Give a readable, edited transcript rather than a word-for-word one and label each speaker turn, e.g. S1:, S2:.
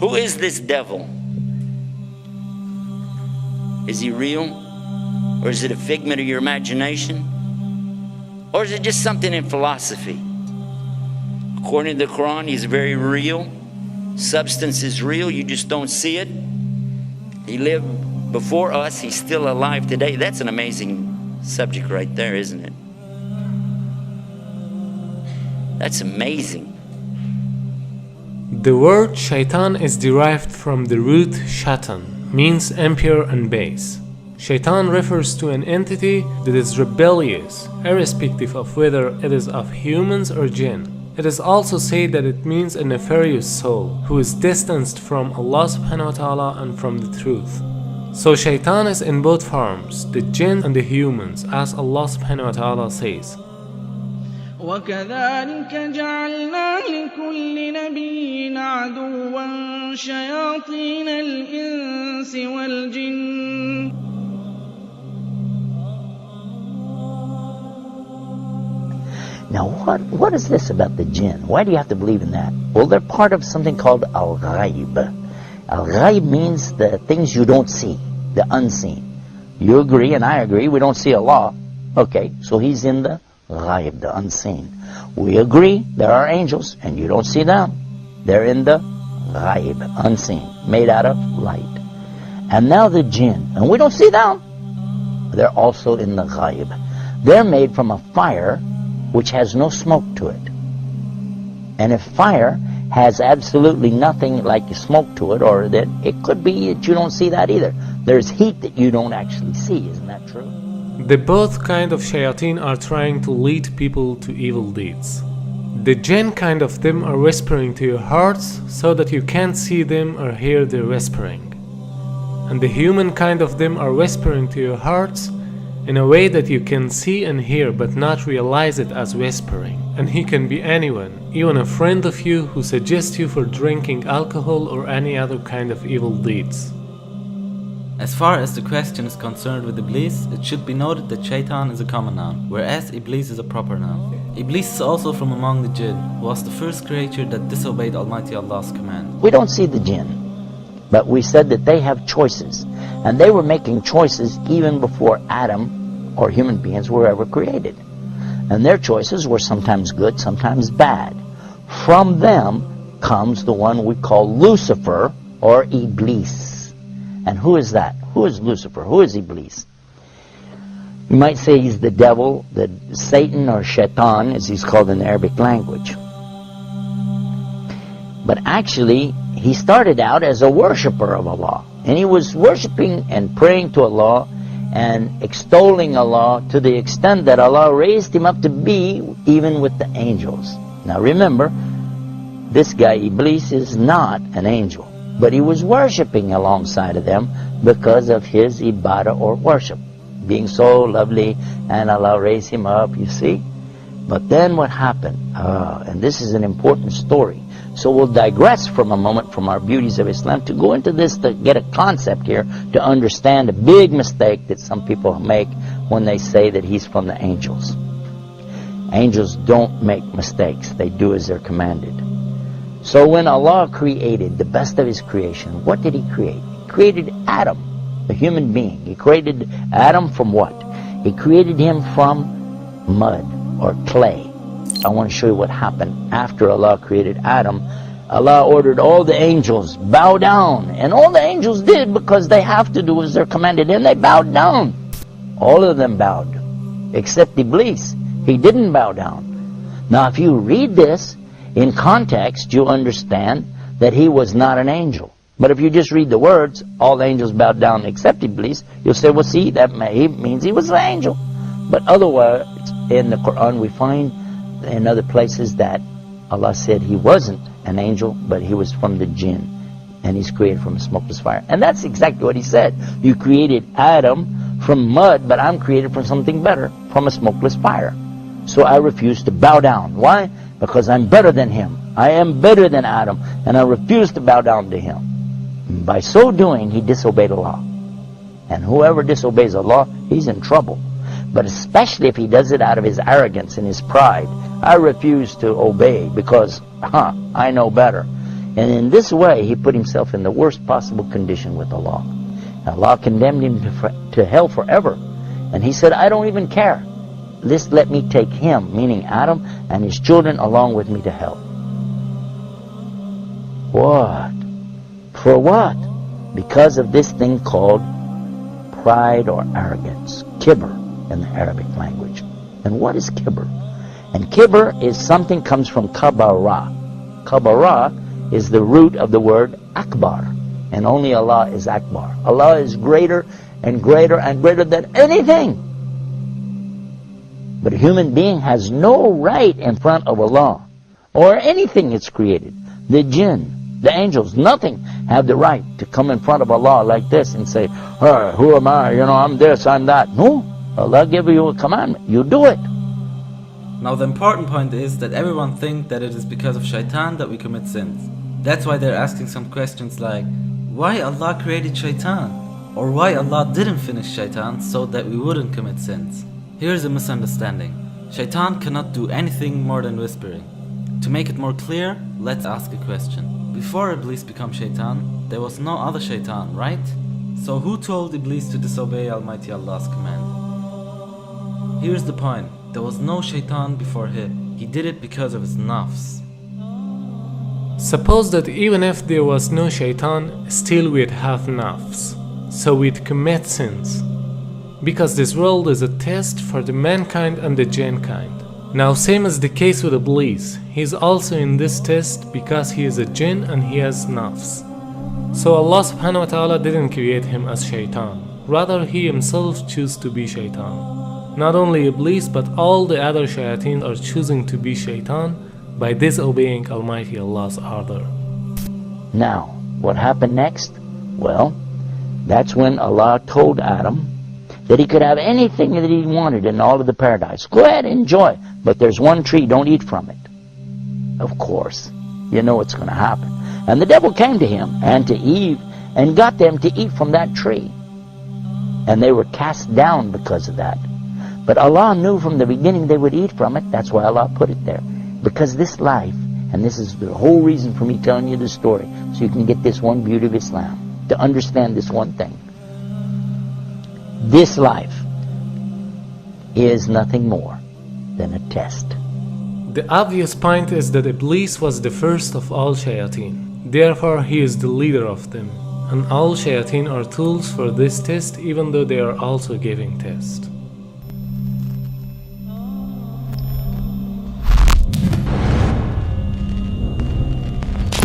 S1: Who is this devil? Is he real? Or is it a figment of your imagination? Or is it just something in philosophy? According to the Quran, he's very real. Substance is real, you just don't see it. He lived before us, he's still alive today. That's an amazing subject right there, isn't it? That's amazing.
S2: The word shaitan is derived from the root shaitan, means impure and base. Shaitan refers to an entity that is rebellious, irrespective of whether it is of humans or jinn. It is also said that it means a nefarious soul who is distanced from Allah subhanahu wa ta'ala and from the truth. So shaitan is in both forms, the jinn and the humans, as Allah subhanahu wa ta'ala says.
S3: وَكَذَلِكَ جَعَلْنَا لِكُلِّ نَبِيٍّ عَدُوًّا شَيَاطِينَ الْإِنسِ وَالْجِنِّ.
S4: Now what is this about the jinn? Why do you have to believe in that? Well, they're part of something called al-ghaib. Al-ghaib means the things you don't see, the unseen. You agree and I agree, we don't see Allah. Okay, so he's in the ghaib, the unseen. We agree there are angels and you don't see them. They're in the ghaib, unseen, made out of light. And now the jinn, and we don't see them. They're also in the ghaib. They're made from a fire which has no smoke to it. And if fire has absolutely nothing like smoke to it, or that it could be that you don't see that either. There's heat that you don't actually see, isn't that true?
S2: The both kind of shayateen are trying to lead people to evil deeds. The jinn kind of them are whispering to your hearts so that you can't see them or hear their whispering. And the human kind of them are whispering to your hearts in a way that you can see and hear but not realize it as whispering. And he can be anyone, even a friend of you who suggests you for drinking alcohol or any other kind of evil deeds.
S5: As far as the question is concerned with Iblis, it should be noted that Shaitan is a common noun, whereas Iblis is a proper noun. Iblis is also from among the jinn, who was the first creature that disobeyed Almighty Allah's command.
S4: We don't see the jinn, but we said that they have choices. And they were making choices even before Adam or human beings were ever created. And their choices were sometimes good, sometimes bad. From them comes the one we call Lucifer or Iblis. And who is that? Who is Lucifer? Who is Iblis? You might say he's the devil, the Satan or Shaitan as he's called in the Arabic language. But actually, he started out as a worshipper of Allah. And he was worshiping and praying to Allah and extolling Allah to the extent that Allah raised him up to be even with the angels. Now remember, this guy Iblis is not an angel, but he was worshiping alongside of them because of his ibadah or worship, being so lovely, and Allah raised him up, you see. But then what happened? And this is an important story. So we'll digress from a moment from our beauties of Islam to go into this to get a concept here to understand a big mistake that some people make when they say that he's from the angels. Angels don't make mistakes. They do as they're commanded. So when Allah created the best of his creation, what did he create? He created Adam, a human being. He created Adam from what? He created him from mud or clay. I want to show you what happened after Allah created Adam. Allah ordered all the angels, bow down. And all the angels did because they have to do as they're commanded. And they bowed down. All of them bowed. Except Iblis. He didn't bow down. Now if you read this in context, you'll understand that he was not an angel. But if you just read the words, all the angels bowed down except Iblis, you'll say, well see, that means he was an angel. But otherwise, in the Quran we find in other places that Allah said he wasn't an angel, but he was from the jinn, and he's created from a smokeless fire. And that's exactly what he said. You created Adam from mud, but I'm created from something better, from a smokeless fire. So I refuse to bow down. Why? Because I'm better than him. I am better than Adam, and I refuse to bow down to him. By so doing, he disobeyed Allah. And whoever disobeys Allah, he's in trouble. But especially if he does it out of his arrogance and his pride. I refuse to obey because, I know better. And in this way, he put himself in the worst possible condition with Allah. Allah condemned him to hell forever. And he said, I don't even care. Just let me take him, meaning Adam, and his children along with me to hell. What? For what? Because of this thing called pride or arrogance. Kibr in the Arabic language. And what is kibr? And kibr is something comes from kabara. Kabara is the root of the word akbar. And only Allah is akbar. Allah is greater and greater and greater than anything. But a human being has no right in front of Allah or anything it's created. The jinn, the angels, nothing have the right to come in front of Allah like this and say, hey, who am I? I'm this, I'm that. No. Allah gave you a commandment. You do it.
S5: Now the important point is that everyone thinks that it is because of shaitan that we commit sins. That's why they're asking some questions like, why Allah created shaitan? Or why Allah didn't finish shaitan so that we wouldn't commit sins? Here's a misunderstanding. Shaitan cannot do anything more than whispering. To make it more clear, let's ask a question. Before Iblis became shaitan, there was no other shaitan, right? So who told Iblis to disobey Almighty Allah's command? Here's the point. There was no shaitan before him. He did it because of his nafs.
S2: Suppose that even if there was no shaitan, still we'd have nafs. So we'd commit sins. Because this world is a test for the mankind and the jinn kind. Now same as the case with Iblis, he's also in this test because he is a jinn and he has nafs. So Allah subhanahu wa ta'ala didn't create him as shaitan, rather he himself chose to be shaitan. Not only Iblis but all the other shayateen are choosing to be shaitan by disobeying Almighty Allah's order.
S4: Now, what happened next? Well, that's when Allah told Adam that he could have anything that he wanted in all of the paradise. Go ahead, enjoy. But there's one tree, don't eat from it. Of course, you know what's going to happen. And the devil came to him and to Eve and got them to eat from that tree. And they were cast down because of that. But Allah knew from the beginning they would eat from it. That's why Allah put it there. Because this life, and this is the whole reason for me telling you this story, so you can get this one beauty of Islam, to understand this one thing. This life is nothing more than a test.
S2: The obvious point is that Iblis was the first of all shayateen. Therefore, he is the leader of them. And all shayateen are tools for this test, even though they are also giving test.